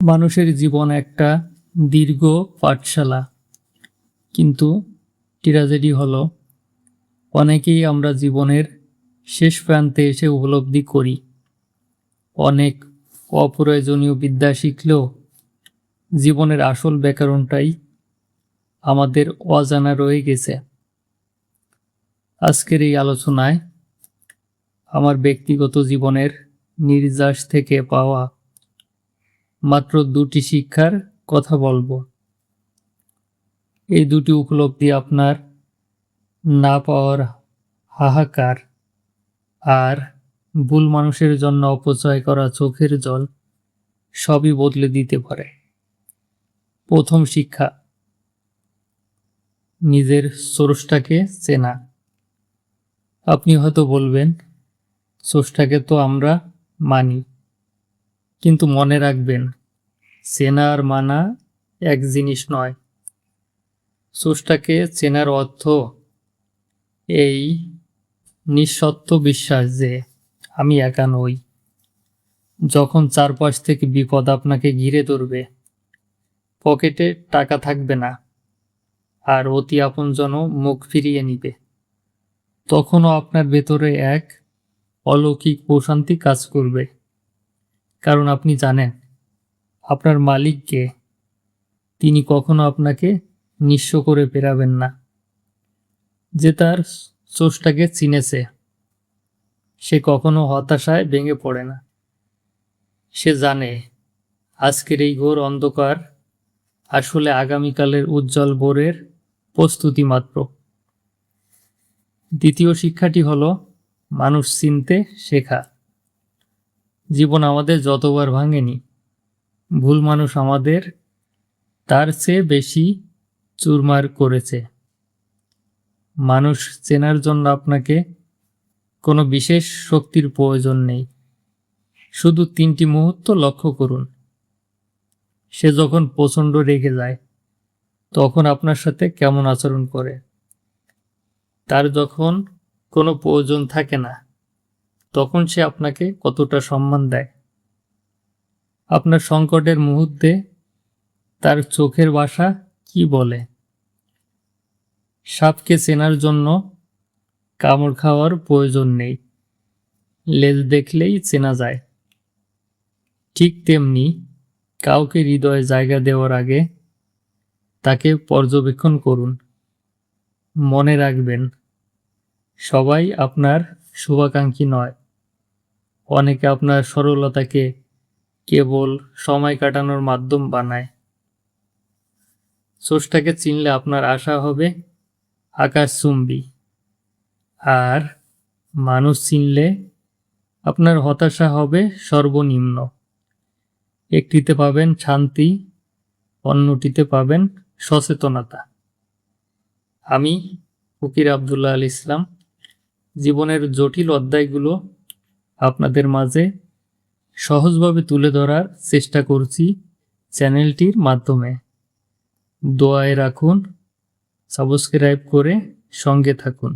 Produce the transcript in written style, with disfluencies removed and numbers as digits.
মানুষের জীবন একটা দীর্ঘ পাঠশালা, কিন্তু ট্র্যাজেডি হলো অনেকেই আমরা জীবনের শেষ প্রান্তে এসে উপলব্ধি করি অনেক অপ্রয়োজনীয় বিদ্যা শিখলেও জীবনের আসল ব্যাকরণটাই আমাদের অজানা রয়ে গেছে। আজকের এই আলোচনায় আমার ব্যক্তিগত জীবনের নির্যাস থেকে পাওয়া মাত্র 2টি শিক্ষার কথা বলবো। এই 2টি উপলব্ধি আপনার না পাওয়ার হাহাকার আর ভুল মানুষের জন্য অপচয় করা চোখের জল সবই বদলে দিতে পারে। প্রথম শিক্ষা, নিজের স্রষ্টাকে চেনা। আপনি হয়তো বলবেন, স্রষ্টাকে তো আমরা মানি, কিন্তু মনে রাখবেন, চেনা আর মানা এক জিনিস নয়। স্রষ্টাকে চেনার অর্থ এই নিঃশর্ত বিশ্বাস যে আমি একা নই। যখন চারপাশ থেকে বিপদ আপনাকে ঘিরে ধরবে, পকেটে টাকা থাকবে না আর অতি আপনজনও মুখ ফিরিয়ে নিবে, তখনও আপনার ভেতরে এক অলৌকিক প্রশান্তি কাজ করবে। কারণ আপনি জানেন আপনার মালিককে, তিনি কখনো আপনাকে নিঃস্ব করে ফেরাবেন না। যে তার স্রষ্টাকে চিনেছে, সে কখনো হতাশায় ভেঙে পড়ে না। সে জানে আজকের এই ঘোর অন্ধকার আসলে আগামীকালের উজ্জ্বল ভোরের প্রস্তুতি মাত্র। দ্বিতীয় শিক্ষাটি হলো মানুষ চিনতে শেখা। জীবন আমাদের যতবার ভাঙেনি, ভুল মানুষ আমাদের তার চেয়ে বেশি চুরমার করেছে। মানুষ চেনার জন্য আপনাকে কোনো বিশেষ শক্তির প্রয়োজন নেই। শুধু 3টি মুহূর্ত লক্ষ্য করুন। সে যখন প্রচণ্ড রেগে যায়, তখন আপনার সাথে কেমন আচরণ করে। তার যখন কোনো প্রয়োজন থাকে না, তখন সে আপনাকে কতটা সম্মান দেয়। আপনার সংকটের মুহূর্তে তার চোখের ভাষা কি বলে। সাপকে চেনার জন্য কামড় খাওয়ার প্রয়োজন নেই, লেজ দেখলেই চেনা যায়। ঠিক তেমনি কাউকে হৃদয়ে জায়গা দেওয়ার আগে তাকে পর্যবেক্ষণ করুন। মনে রাখবেন, সবাই আপনার শুভাকাঙ্ক্ষী নয়। অনেকে আপনার সরলতাকে কেবল সময় কাটানোর মাধ্যম বানায়। স্রষ্টাকে চিনলে আপনার আশা হবে আকাশচুম্বী, আর মানুষ চিনলে আপনার হতাশা হবে সর্বনিম্ন। একটিতে পাবেন শান্তি, অন্যটিতে পাবেন সচেতনতা। আমি ফকির আব্দুল্লাহ আল ইসলাম জীবনের জটিল অধ্যায়গুলো আপনাদের মাঝে সহজভাবে তুলে ধরার চেষ্টা করছি চ্যানেলটির মাধ্যমে। দোয়ায় রাখুন, সাবস্ক্রাইব করে সঙ্গে থাকুন।